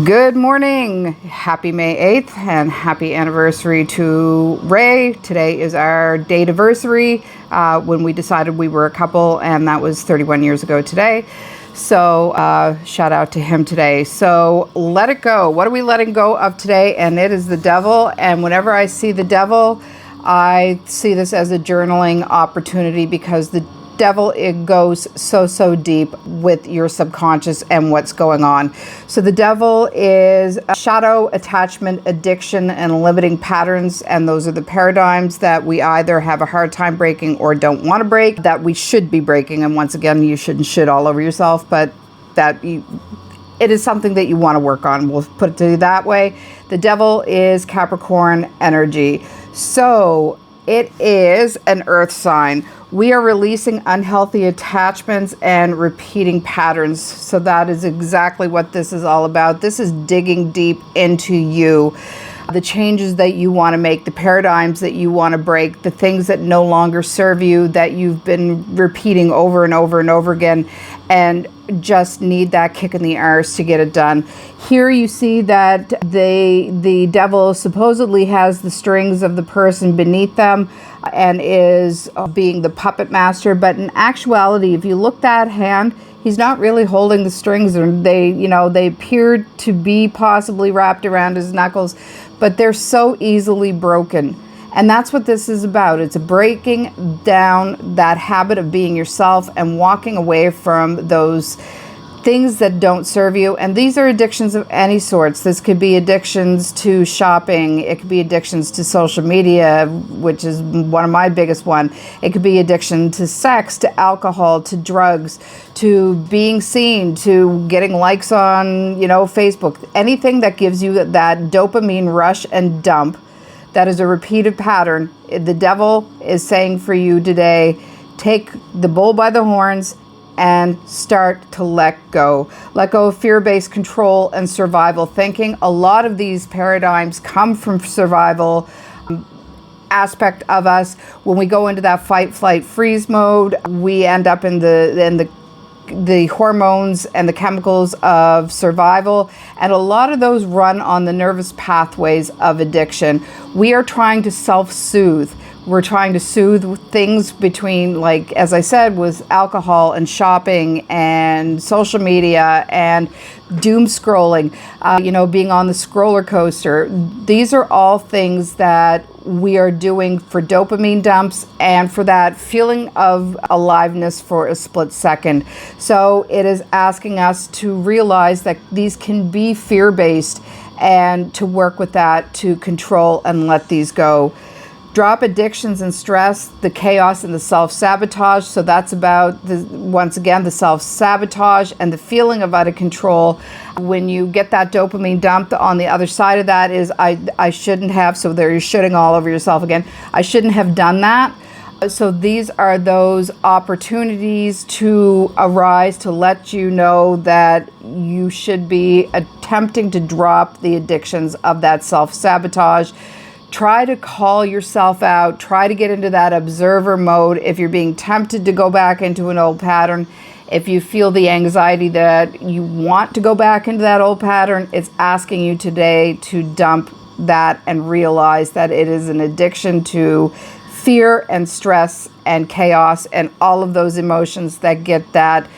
Good morning. Happy May 8th and happy anniversary to Ray. Today is our date anniversary when we decided we were a couple, and that was 31 years ago today. So shout out to him today. So let it go. What are we letting go of today? And it is the devil. And whenever I see the devil, I see this as a journaling opportunity because the devil, it goes so deep with your subconscious and what's going on. So the devil is shadow, attachment, addiction, and limiting patterns, and those are the paradigms that we either have a hard time breaking or don't want to break, that we should be breaking. And once again, you shouldn't shit all over yourself, but that it is something that you want to work on. We'll put it to you that way. The devil is Capricorn energy. So it is an earth sign. We are releasing unhealthy attachments and repeating patterns. So that is exactly what this is all about. This is digging deep into you. The changes that you want to make, the paradigms that you want to break, the things that no longer serve you, that you've been repeating over and over and over again, and just need that kick in the arse to get it done. Here you see that the devil supposedly has the strings of the person beneath them and is being the puppet master. But in actuality, if you look that hand, he's not really holding the strings, or they appear to be possibly wrapped around his knuckles, but they're so easily broken. And that's what this is about. It's breaking down that habit of being yourself and walking away from those things that don't serve you. And these are addictions of any sorts. This could be addictions to shopping. It could be addictions to social media, which is one of my biggest one. It could be addiction to sex, to alcohol, to drugs, to being seen, to getting likes on, Facebook. Anything that gives you that dopamine rush and dump. That is a repeated pattern. The devil is saying for you today, take the bull by the horns and start to let go. Let go of fear-based control and survival thinking. A lot of these paradigms come from survival aspect of us. When we go into that fight, flight, freeze mode, we end up in the hormones and the chemicals of survival, and a lot of those run on the nervous pathways of addiction. We are trying to self-soothe. We're trying to soothe things between, like, as I said, was alcohol and shopping and social media and doom scrolling, being on the scroller coaster. These are all things that we are doing for dopamine dumps and for that feeling of aliveness for a split second. So it is asking us to realize that these can be fear-based and to work with that to control and let these go. Drop addictions and stress, the chaos and the self-sabotage. So that's about, once again, the self-sabotage and the feeling of out of control. When you get that dopamine dump, on the other side of that is, I shouldn't have, so there you're shitting all over yourself again. I shouldn't have done that. So these are those opportunities to arise to let you know that you should be attempting to drop the addictions of that self-sabotage. Try to call yourself out. Try to get into that observer mode. If you're being tempted to go back into an old pattern, if you feel the anxiety that you want to go back into that old pattern, it's asking you today to dump that and realize that it is an addiction to fear and stress and chaos and all of those emotions that get that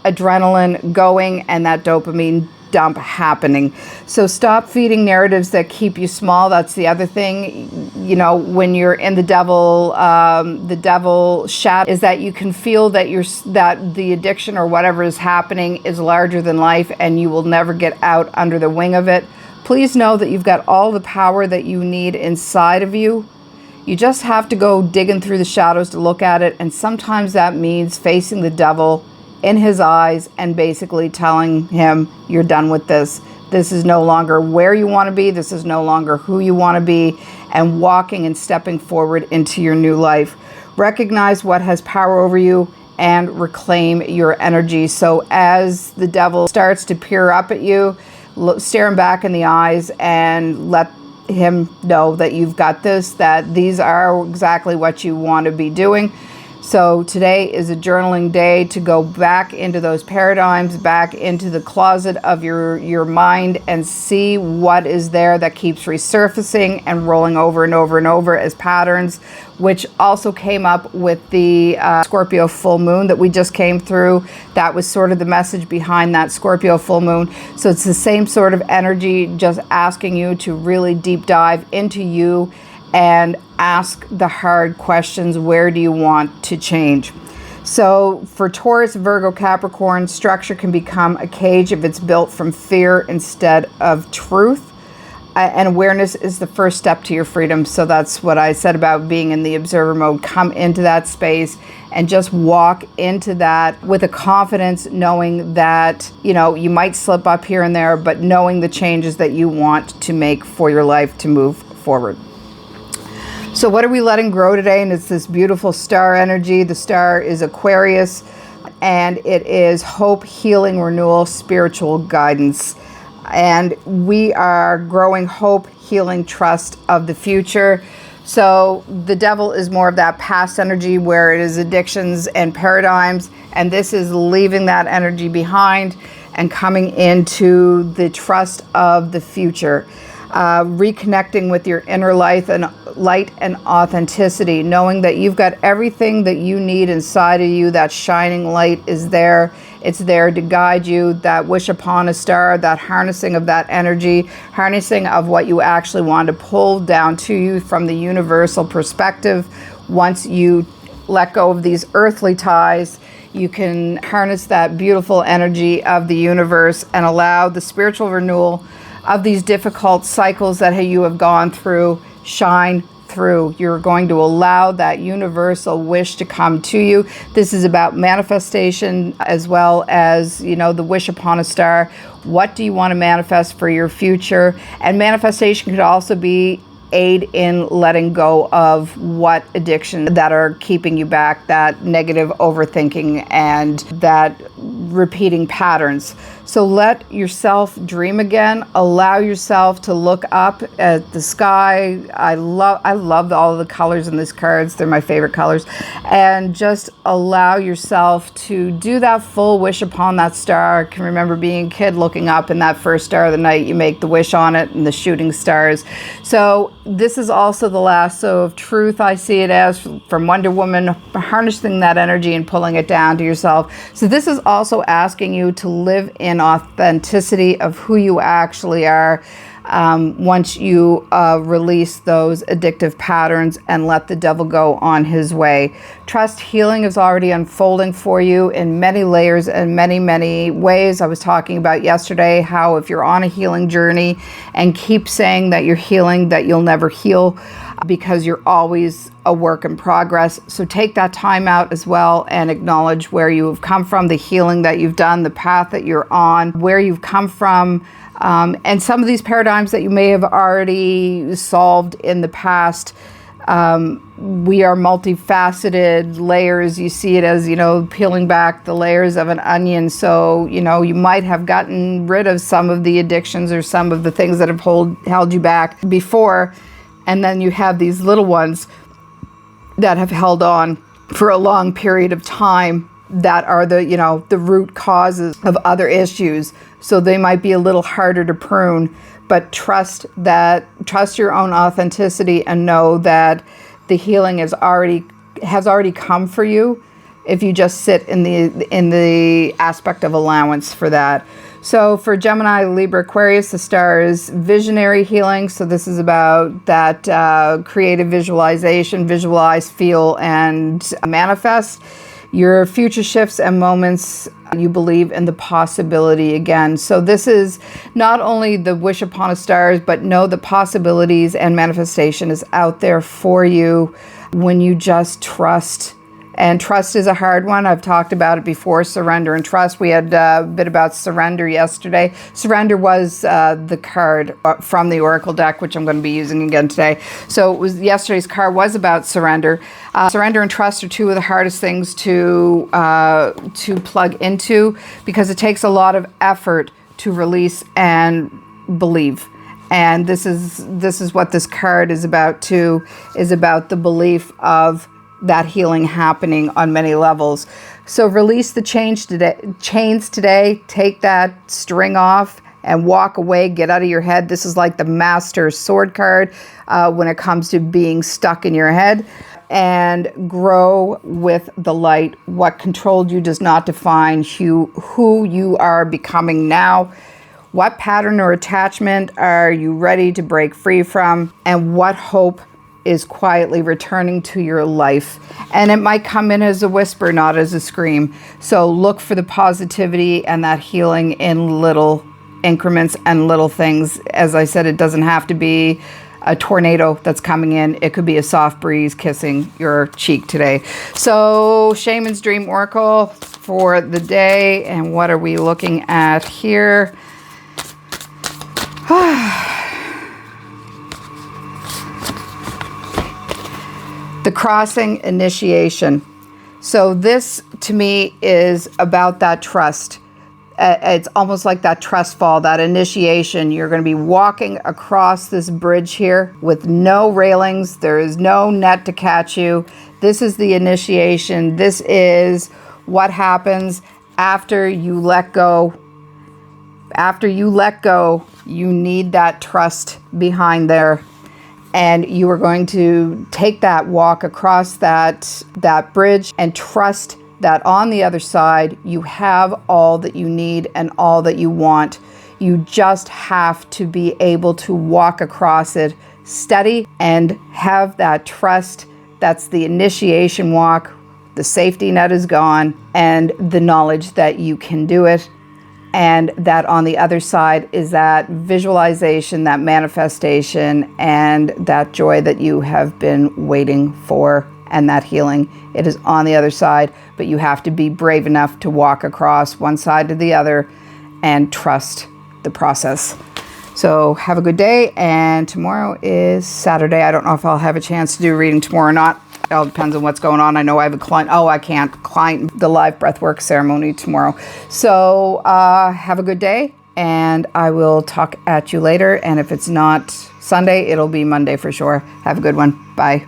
adrenaline going and that dopamine dump happening. So stop feeding narratives that keep you small. That's the other thing. When you're in the devil shadow, is that you can feel that that the addiction or whatever is happening is larger than life, and you will never get out under the wing of it. Please know that you've got all the power that you need inside of you. You just have to go digging through the shadows to look at it, and sometimes that means facing the devil in his eyes and basically telling him, you're done with this. This is no longer where you want to be. This is no longer who you want to be, and walking and stepping forward into your new life. Recognize what has power over you and reclaim your energy. So as the devil starts to peer up at you, stare him back in the eyes and let him know that you've got this, that these are exactly what you want to be doing. So today is a journaling day to go back into those paradigms, back into the closet of your mind, and see what is there that keeps resurfacing and rolling over and over and over as patterns, which also came up with the Scorpio full moon that we just came through. That was sort of the message behind that Scorpio full moon. So it's the same sort of energy, just asking you to really deep dive into you and ask the hard questions. Where do you want to change? So for Taurus, Virgo, Capricorn, structure can become a cage if it's built from fear instead of truth. And awareness is the first step to your freedom. So that's what I said about being in the observer mode. Come into that space and just walk into that with a confidence, knowing that, you know, you might slip up here and there, but knowing the changes that you want to make for your life to move forward. So what are we letting grow today? And it's this beautiful star energy. The star is Aquarius, and it is hope, healing, renewal, spiritual guidance. And we are growing hope, healing, trust of the future. So the devil is more of that past energy where it is addictions and paradigms. And this is leaving that energy behind and coming into the trust of the future. Reconnecting with your inner light and authenticity, knowing that you've got everything that you need inside of you. That shining light is there. It's there to guide you. That wish upon a star, that harnessing of that energy, harnessing of what you actually want to pull down to you from the universal perspective. Once you let go of these earthly ties, you can harness that beautiful energy of the universe and allow the spiritual renewal of these difficult cycles that you have gone through shine through. You're going to allow that universal wish to come to you. This is about manifestation as well as, you know, the wish upon a star. What do you want to manifest for your future? And manifestation could also be aid in letting go of what addiction that are keeping you back, that negative overthinking and that repeating patterns. So let yourself dream again. Allow yourself to look up at the sky. I love all of the colors in these cards. They're my favorite colors. And just allow yourself to do that full wish upon that star. I can remember being a kid looking up, and that first star of the night, you make the wish on it, and the shooting stars. So this is also the lasso of truth. I see it as from Wonder Woman, harnessing that energy and pulling it down to yourself. So this is also asking you to live in authenticity of who you actually are once you release those addictive patterns and let the devil go on his way. Trust healing is already unfolding for you in many layers and many ways. I was talking about yesterday how if you're on a healing journey and keep saying that you're healing, that you'll never heal because you're always a work in progress. So take that time out as well and acknowledge where you've come from, the healing that you've done, the path that you're on, where you've come from, and some of these paradigms that you may have already solved in the past. We are multifaceted layers. You see it as, you know, peeling back the layers of an onion. So, you know, you might have gotten rid of some of the addictions or some of the things that have held you back before. And then you have these little ones that have held on for a long period of time that are the, you know, the root causes of other issues. So they might be a little harder to prune, but trust your own authenticity and know that the healing has already come for you if you just sit in the aspect of allowance for that. So for Gemini, Libra, Aquarius, the star is visionary healing. So this is about that creative visualization, visualize, feel, and manifest. Your future shifts and moments, you believe in the possibility again. So this is not only the wish upon a star, but know the possibilities and manifestation is out there for you when you just trust. And trust is a hard one. I've talked about it before, surrender and trust. We had a bit about surrender yesterday. Surrender was the card from the Oracle deck, which I'm going to be using again today. So yesterday's card was about surrender. Surrender and trust are two of the hardest things to plug into because it takes a lot of effort to release and believe. And this is what this card is about too, is about the belief of that healing happening on many levels. So release the chains today. Take that string off and walk away. Get out of your head. This is like the Master Sword card when it comes to being stuck in your head. And grow with the light. What controlled you does not define who you are becoming now. What pattern or attachment are you ready to break free from? And what hope is quietly returning to your life? And it might come in as a whisper, not as a scream. So look for the positivity and that healing in little increments and little things. As I said, it doesn't have to be a tornado that's coming in. It could be a soft breeze kissing your cheek today. So Shaman's Dream Oracle for the day. And what are we looking at here? The crossing initiation. So this to me is about that trust. It's almost like that trust fall, that initiation. You're going to be walking across this bridge here with no railings. There is no net to catch you. This is the initiation. This is what happens after you let go. After you let go, you need that trust behind there. And you are going to take that walk across that bridge and trust that on the other side, you have all that you need and all that you want. You just have to be able to walk across it steady and have that trust. That's the initiation walk. The safety net is gone, and the knowledge that you can do it. And that on the other side is that visualization, that manifestation, and that joy that you have been waiting for, and that healing. It is on the other side, but you have to be brave enough to walk across one side to the other and trust the process. So have a good day, and tomorrow is Saturday. I don't know if I'll have a chance to do a reading tomorrow or not. It all depends on what's going on. I know I have a client. Oh, I can't. Client, the live breathwork ceremony tomorrow. So have a good day, and I will talk at you later. And if it's not Sunday, it'll be Monday for sure. Have a good one. Bye.